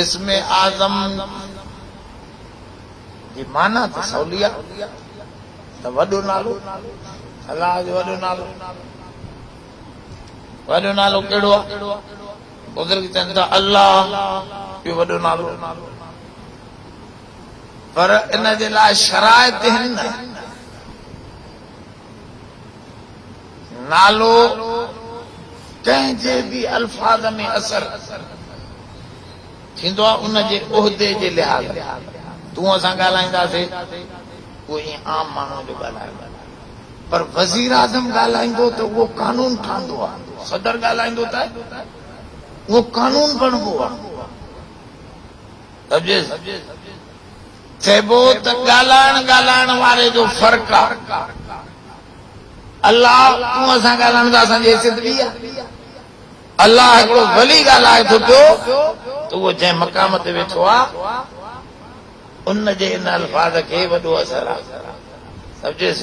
इसमें आजम जी माना तो सौलिया तो वडो नालो अल्लाह जो वडो नालो केड़ो बुजुर्ग चवनि था अल्लाह जो वडो नालो पर इन जे लाइ शराइत आहिनि न नालो कंहिंजे बि अल्फाज में असर थींदो आहे उन जे उहिदे जे लिहाज़ तूं असां ॻाल्हाईंदासीं उहो ईअं आम माण्हू जो ॻाल्हाईंदो पर वज़ीर आज़म ॻाल्हाईंदो त उहो कानून ठहंदो आहे सदर ॻाल्हाईंदो त उहो कानून बणिबो आहे चइबो त ॻाल्हाइण वारे जो फ़र्क़ु आहे अल्लाह तूं असां ॻाल्हाइण त असांजी हैसियत बि आहे अल्लाह हिकिड़ो वली ॻाल्हाए थो पियो त उहो जंहिं मक़ाम ते वेठो आहे उन जे इन अल्फाज़ खे वॾो असर आहे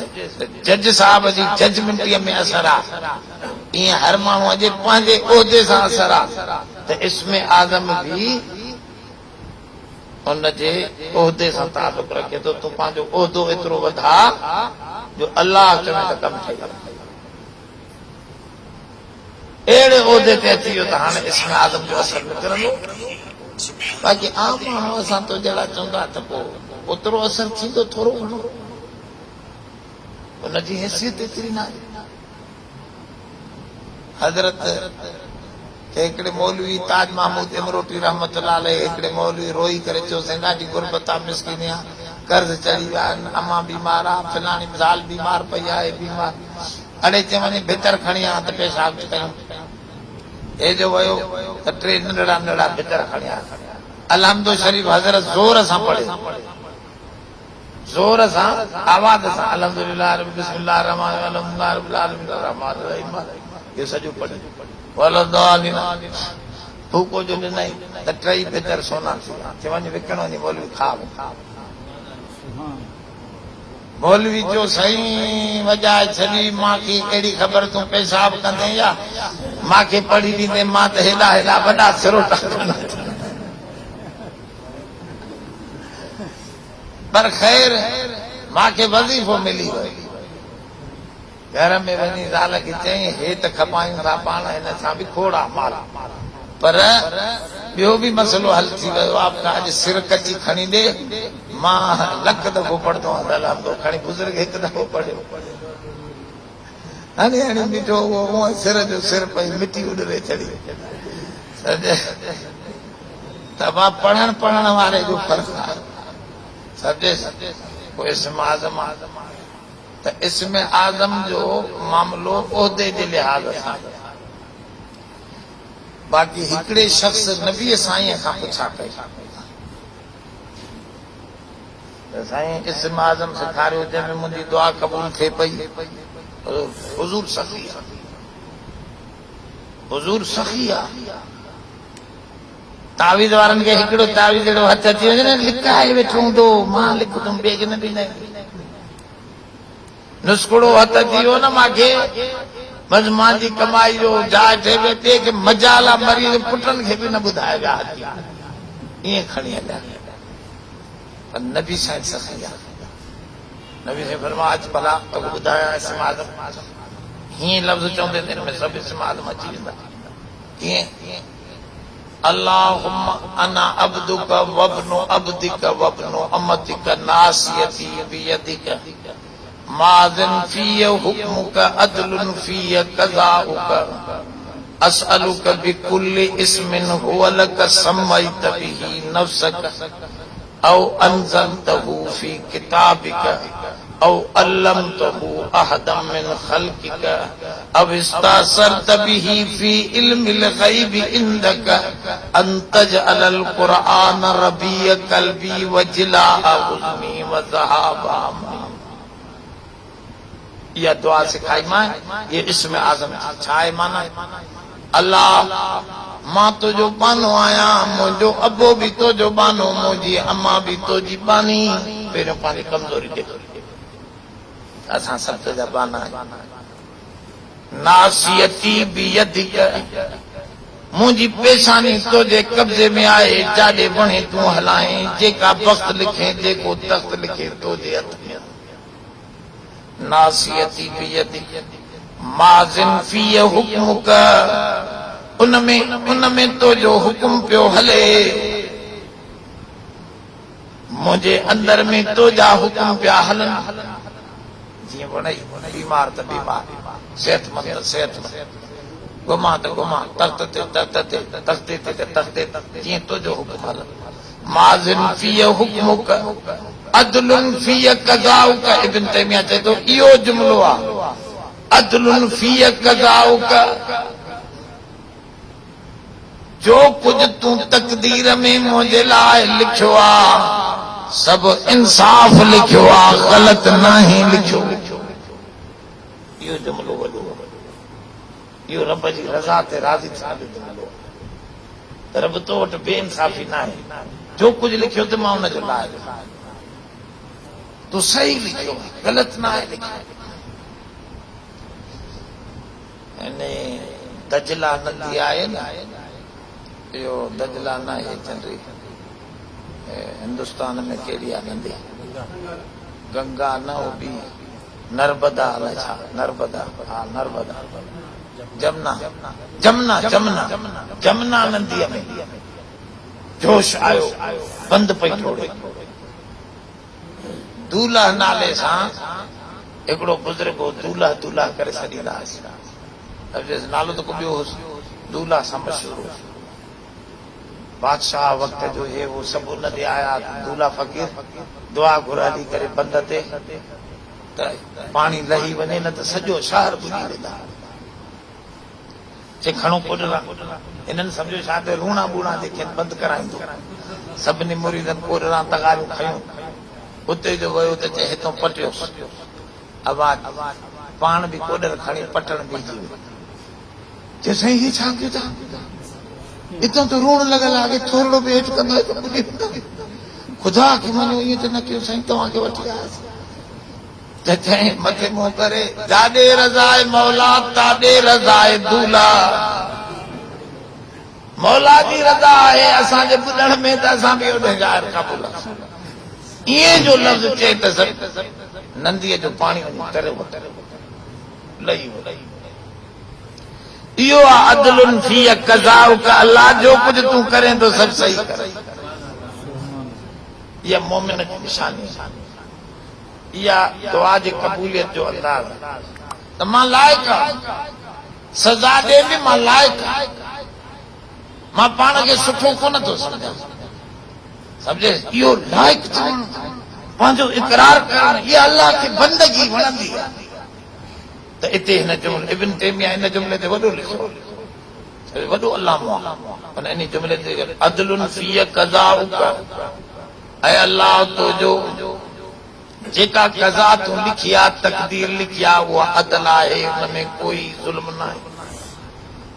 जज साहब जी जजमेंटीअ में असर आहे ईअं हर माण्हूअ जे पंहिंजे उहिदे सां असर आहे त इस्म आज़म बि उन जे उहिदे सां तालुक रखे थो तूं पंहिंजो उहिदो एतिरो वधा जो अल्लाह चवे त कमु ठही अहिड़े उहिदे ते अची वियो त हाणे इस्म आज़म जो असर निकिरंदो बाक़ी आम माण्हू असां तो जहिड़ा चवंदा त पोइ ओतिरो असर थींदो थोरो घणो उनजी हैसियत एतिरी न आहे हज़रत हिकिड़े मौलवी ताज महमूद इमरोटी रहमतुल्लाह अलैह हिकिड़े मौलवी रोई करे चयो ॾाढी गुरबत आहे मिसकिनी आहे कर्ज़ चढ़ी विया आहिनि अमा बीमार आहे फलाणी ज़ाल बीमार पई आहे बीमार अड़े चए वञे भितर खणी आ त पेशाब कयूं हे जो वियो त टे नंढड़ा भितर खणी आ अलहमदो शरीफ़ हज़रत ज़ोर सां पढ़े ज़ोर सां आवाज़ सां अलहमदुलिल्लाह बिस्मिल्लाहिर रहमानिर रहीम अल्हम्दुलिल्लाह रब्बिल आलमीन रहमानिर रहीम ये सॼो पढ़े वलदालिन भूको जो ॾिनई त टई भितर सोना थी विया चए वञ विकण वञी मौलवी खा मौलवी जो सही वजाए छॾी मांखे अहिड़ी ख़बर तूं पेशाब कंदे या मांखे पढ़ी ॾींदे मां त हेॾा हेॾा वॾा सिरोटा पर ख़ैर मांखे वज़ीफ़ो मिली वियो घर में वञी ज़ाल खे चई हे त खपायूं था पाण हिन सां बि खोड़ा माल पर ॿियो बि मसइलो हल थी वियो आहे अॼु सिर कची खणी ॾे मां लख दफ़ो पढ़ंदो आहियां खणी बुज़ुर्ग हिकु दफ़ो पढ़ियो हाणे ॾिठो उहो सिर जो सिर पई मिटी उॾरे चढ़ी त मां पढ़ण वारे जो फ़र्क़ु आहे सम्झे पोइ इस्म आज़म त इस्म आज़म जो मामलो उहिदे जे लिहाज़ सां बाक़ी हिकिड़े शख़्स नबी साईं खां पुछा कई साईं इस्म आज़म सेखारियो जंहिंमें मुंहिंजी दुआ क़बूल थिए पई हुज़ूर सखी आहे तावीज़ वारनि खे हिकिड़ो तावीज़ अहिड़ो हथ अची वञे न लिकाए वेठो हूंदो मां लिखंदुमि ॿिए खे न ॾींदा नुस्खड़ो हथ अची वियो न मूंखे बसि मुंहिंजी कमाई जो जाइ थिए ॿिए खे मजाल आहे मरीज़ पुटनि खे बि न ॿुधाए विया ईअं खणी हलिया पर नबी साईं सखी आहे नबी साईं फरमाया अच भला तोखे ॿुधायां इस्म आज़म हीअं लफ़्ज़ चवंदे हिन में सभु इस्म आज़म अची वेंदा कीअं अल्लाहुम्म अना अब्दुक वब्नु अब्दिक वब्नु अमतिक नासियती बियदिक माज़िन फ़ीय हुक्मुक अदलुन फ़ीय क़ज़ाउक अस्अलुक बिकुल्लि इस्मिन हुव लक सम्मयत बिही नफ्सक औ अंज़लतहु फ़ी किताबिक औ अल्लमतहु अहदम मिन ख़ल्क़िक औ इस्तासरत बिही फ़ी इल्मिल ग़ैबि इंदक अन तजअलल क़ुरआन रबीअ क़ल्बी व जिलाअ हुज़्नी व ज़हाबा यह दुआ सिखाई मां ये इस्म आज़म छा आहे माना अल्लाह मां तुंहिंजो बानो आहियां मुंहिंजो अबो बि तुंहिंजो बानो मुंहिंजी अम्मा बि तुंहिंजी बानी पहिरियों पंहिंजी कमज़ोरी ॾेखार असां सभु तुंहिंजा बाना नासियती बियदिक मुझी पेशानी तुझे कब्जे में आए, जाडे बणे तू हलाए, जेका वक्त लिखे, जेको तख्त लिखे तुझे हथ में। नासियती बियदी माजिन फी हुक्मुक, उनमें तो जो हुक्म पियो हले, मुझे अंदर में तो जा हुक्म पिया हलन। जी वणई बीमार त बीमार, सेहतमंद त सेहतमंद, गुमा त गुमा, तख्ते ते जी तो जो हुक्म हलन। माजिन फी हुक्मुक अदलुन फी कज़ाउक, इब्न तैमिया चए तो इहो जुमलो आहे, अदलुन फी कज़ाउक, जो कुछ तू तकदीर में मुझे लाए लिखियो आ, सब इंसाफ लिखियो आ, गलत नहीं लिखियो। इहो जुमलो वॾो, इहो रब जी रज़ा ते राज़ी थियण जो जुमलो। रब तो वटि बेइंसाफ़ी न आहे, जो कुछ लिखियो त मां हुनजो लाइ तू सही लिखियो, गलत न आहे लिखियो। दजला नदी आहे न, इहो दजला न आहे चंद्री, हिंदुस्तान में कहिड़ी आहे नदी? गंगा न हो बि नर्मदा, अलाए छा नर्मदा, हा नर्मदा, जमुना जमुना जमुना जमुना नदीअ में जोश आयो, बंदि पई थोड़ी। दूल्हा नाले सां हिकिड़ो बुज़ुर्ग हो, दूल्हा दूल्हा करे छॾींदा हुआसीं, नालो त को ॿियो हुयुसि, दूल्हा सां मशहूर हो। बादशाह वक्त जो हे वो सब उन ते आया, दूल्हा फ़कीर दुआ घुराली करे बंद ते, त पाणी लही वञे न त सॼो शहर बुॾी वेंदा। चे खणो कोडरा, इन्हनि सम्झो छा त रूणा बूणा जेके बंदि कराईंदो। सभिनी मुरीदनि कोडरा तगारियूं खयूं, उते जो वियो त चए हितां पटियोसि, आवाज पाण बि कोडर खणी पटण बीठी वियो। चए साईं ही छा कयो था, इतां तो रोण लॻल आहे, थोरो बि हेठि कंदो त ॿुॾी वेंदा। ख़ुदा खे मञो, ईअं त न कयो साईं, तव्हांखे वठी आयासीं। त चई मथे मुंहुं करे, जाॾे रज़ाए मौला ताॾे रज़ाए दूल्हा, मौला जी रज़ा आहे असांजे ॿुधण में त असां बि ओॾे ज़ाहिर क़बूल आहे। ईअं जो लफ़्ज़ चए त नंदीअ जो पाणी तरे लही वियो। इहो आहे अदलुन फी कज़ाउक, अल्लाह जो कुछ तू करें तो सब सही करे। इहा मोमिन की निशानी, इहा दुआ जी क़बूलियत जो अंदाज़। त मां लाइक़ आहियां, सज़ा ॾे बि मां लाइक़ आहियां, मां पाण खे सुठो कोन थो सम्झां। सम्झे, इहो लाइक़ थियणु, पंहिंजो इक़रार करणु, इहा अल्लाह खे बंदगी वणंदी आहे। त इते हिन जुमिले इब्न तैमिया हिन जुमिले ते वॾो लिखियो, वॾो अल्लामो आहे। इन जुमिले ते अदलुन फी कज़ाउक, ऐं अल्लाह तुंहिंजो जेका कज़ा तूं लिखी आहे, तक़दीर लिखी आहे, उहा अदल आहे, उनमें कोई ज़ुल्म न आहे।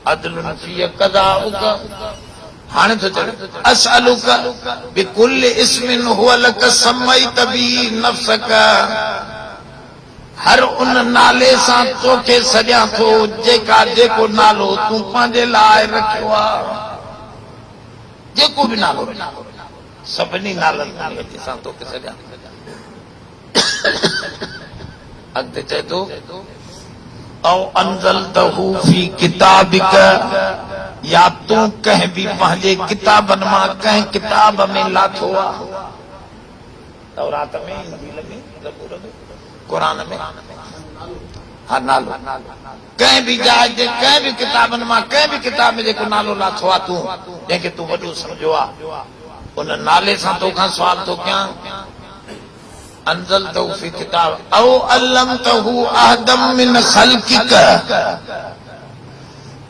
अदलुन फी कज़ाउक, हाणे तो चले असअलुक बिकुल्लि इस्मिन हुवा लक सम्मैत बिही नफ्सक, हर उन नाले सां तोखे सॼां थो जेका जेको नालो तूं पंहिंजे लाइ रखियो आहे। जेको बि नालो सभिनी नालनि सां तोखे सॼां। अॻिते चए थो औ अंज़लतहू फी किताबिक, या तूं कंहिं बि पंहिंजे किताबनि मां कंहिं किताब में लाथो आहे। तौरात में, इंजील में, ज़बूर में, कुरान में, हा नालो कंहिं बि जाइ ते कंहिं बि किताबनि मां कंहिं बि किताब में जेको नालो लाथो आहे तूं, जंहिंखे तूं वॾो सम्झो आहे, उन नाले सां तोखां सुवाल थो कयां। अंज़लतहू फी किताब औ अल्लमतहू अहदम मिन ख़ल्क़िक,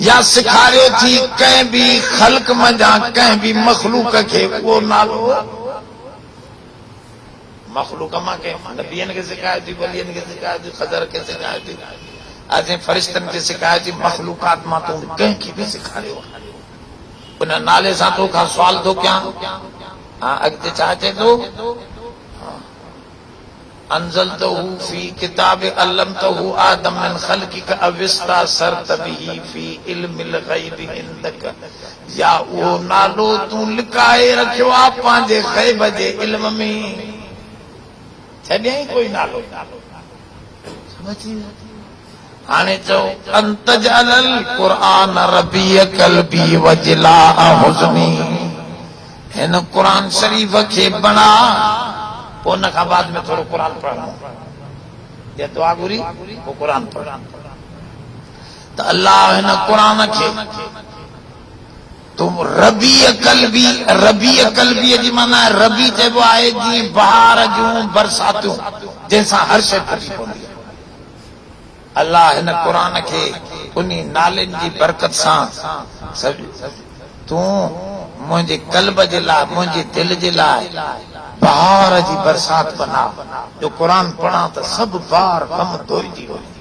या सेखारियो थी कंहिं बि ख़ल्क़ मंझां कंहिं बि मख़लूक खे उहो नालो। मख़लूक मां कंहिं नबियनि खे सिखायो थी, वलियनि खे सिखायो थी, ख़ज़र खे सिखायो थी, अॼु फ़रिश्तनि खे सिखायो थी, मख़लूकात मां तूं कंहिंखे बि सिखारियो, उन नाले सां तोखां सुवाल थो कयां। हा अॻिते छा चए थो, अंज़लतहू फी किताब अल्लमतहू आदम मिन खल्क़िक अविस्ता सरतबिही फी इल्मिल ग़ैब इंदक, या वो नालो तू लिकाए रखियो आ पंहिंजे ग़ैब जे इल्म में, छॾियई कोई नालो। हाणे चओ अंतजअल क़ुरआन रबीअ क़ल्बी वजलाअ हुज़नी, हिन क़ुरान शरीफ़ खे बणा, पोइ उन खां बाद में थोरो क़ुरान पढ़णो, या दुआ घुरी पोइ क़ुरान पढ़। त अल्लाह हिन क़ुरान खे तुम रबीअ क़ल्बी, रबीअ क़ल्बीअ जी माना रबी चइबो आहे जीअं बहार जूं बरसातूं जंहिंसां हर शइ फुटी पवंदी आहे। अल्लाह हिन क़ुरान खे उन्ही नालनि जी बरकत सां तूं मुंहिंजे क़ल्ब जे लाइ, मुंहिंजे दिल जे लाइ बहार जी बरसात बना, जो क़ुरान पढ़ा त सभु बार गम धोइजी वञे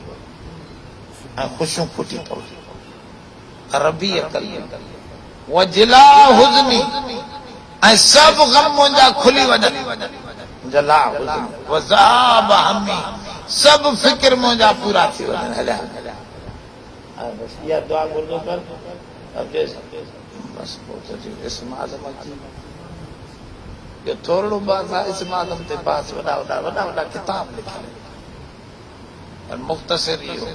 ऐं ख़ुशियूं फुटी पवंदी। रबीअ क़ल्बी वजला हुज़नी, ऐं सभु गम मुंहिंजा खुली वञनि। जला हुज़नी वज़ाब हमी, सभु फिक्र मुंहिंजा पूरा थी वञनि। हलिया बस इहा दुआ घुर्जो कर, बस इस्म आज़म अची यो थोरो बास आहे। इस्म आज़म ते बास वॾा वॾा किताब लिखिया, पर मुख़्तसिर इहो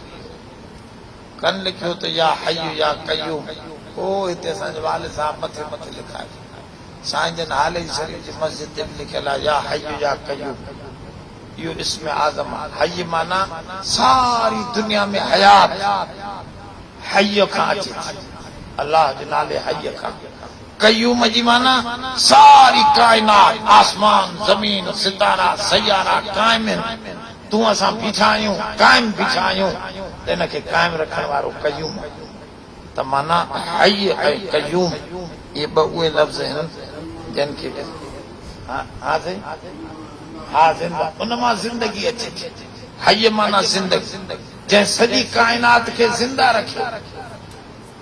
कन लिखियो त या हय्यु या क़य्यूम। पोइ हिते असांजे वालिद साहब मथे मथे लिखाए, साईं जन हाले शरीफ़ जी मस्जिद ते बि लिखियल आहे या हय्यु या क़य्यूम। इहो इस्म आज़म आहे। हय माना सारी दुनिया में हयात हय खां अचे थी, अल्लाह जे नाले हय खां। क़य्यूम जी माना सारी काइनात, आसमान ज़मीन सितारा सयारा क़ाइम आहिनि, तूं असां बीठा आहियूं, क़ाइम बीठा आहियूं, त इन खे क़ाइम रखण वारो क़य्यूम। त माना हय ऐं क़य्यूम इहे ॿ उहे लफ़्ज़ आहिनि जिन खे हा ज़िंदा, उन मां ज़िंदगी अचे थी। हय माना ज़िंदगी, जंहिं सॼी काइनात खे ज़िंदा रखियो,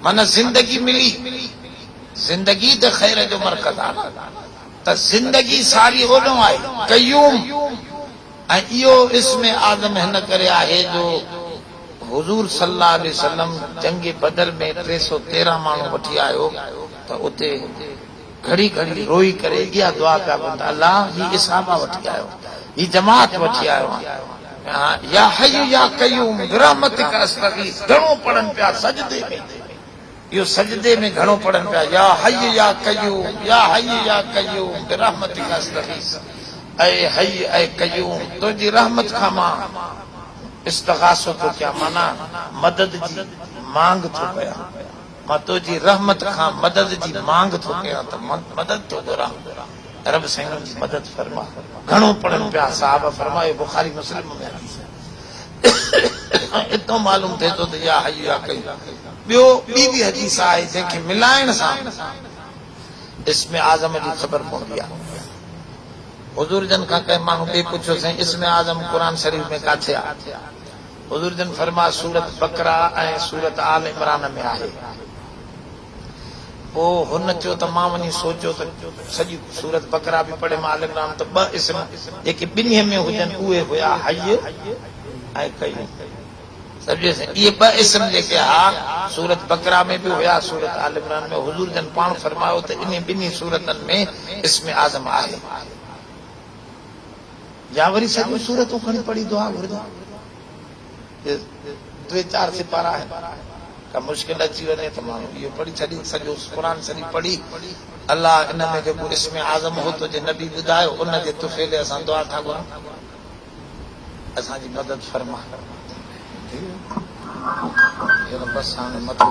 माना ज़िंदगी मिली। ज़िंदगी त ख़ैर जो मरकज़ आहे, त ज़िंदगी सारी ओॾो आहे क़य्यूम। ऐं इहो इस्म आज़म हिन करे आहे जो हुज़ूर सल्लल्लाहु अलैहि वसल्लम जंग बदर में 313 माण्हू वठी आयो, त उते घड़ी घड़ी रोई करे इहा दुआ पिया कंदा, अल्लाह ही इसहाबा वठी आयो, ही जमात वठी आयो। या हय्यु या क़य्यूम बिरहमतिक अस्तगीस, घणो पढ़नि पिया सजदे में, इहो सजदे में घणो पढ़नि पिया, या हय्यु या क़य्यूम, या हय्यु या क़य्यूम बिरहमतिक अस्तगीस। ऐ हय ऐ क़य्यूम, तुंहिंजी रहमत खां मां इस्तग़ासो थो कयां, माना मदद जी मांग थो कयां, मां तुंहिंजी रहमत खां मदद जी मांग थो कयां, त मदद थो घुरां। रब साईं जी मदद फरमा। घणो पढ़नि पिया साहब, फरमायो बुखारी मुस्लिम में इतो मालूम थिए थो त या हय्यु या क़य्यूम। ॿियो ॿी बि हदीस आहे जंहिंखे मिलाइण सां इस्म आज़म जी ख़बर पवंदी आहे। हुज़ूर जन खां कंहिं माण्हू ॿिए पुछियो, साईं इस्म आज़म क़ुरान शरीफ़ में काथे आहे? हुज़ूर जन फरमा सूरत बकरा ऐं सूरत आल इमरान में आहे। पोइ हुन चयो त मां वञी सोचियो त सॼी सूरत बकरा बि पढ़े, मां आल इमरान, त ॿ इस्म जेके ॿिन्ही में हुजनि उहे हुया हय ऐं क़य्यूम। सम्झे इहे ॿ इस्म जेके हा सूरत बकरा में बि हुया, सूरत आल इमरान में। हुज़ूर जन पाण फरमायो त इन ॿिन्ही सूरतनि में इस्म आज़म आहे। या वरी सॼियूं सूरतूं खणी पढ़ी दुआ घुरजो, 2-4 सिपारा आहिनि, का मुश्किल अची वञे त माण्हू इहो पढ़ी छॾी, सॼो क़ुरान शरीफ़ पढ़ी। अल्लाह इन में जेको इस्म आज़म हो तुंहिंजे नबी ॿुधायो, उन जे तुफ़ैले असां दुआ था घुरूं, असांजी मदद फरमा। बस हाणे मथो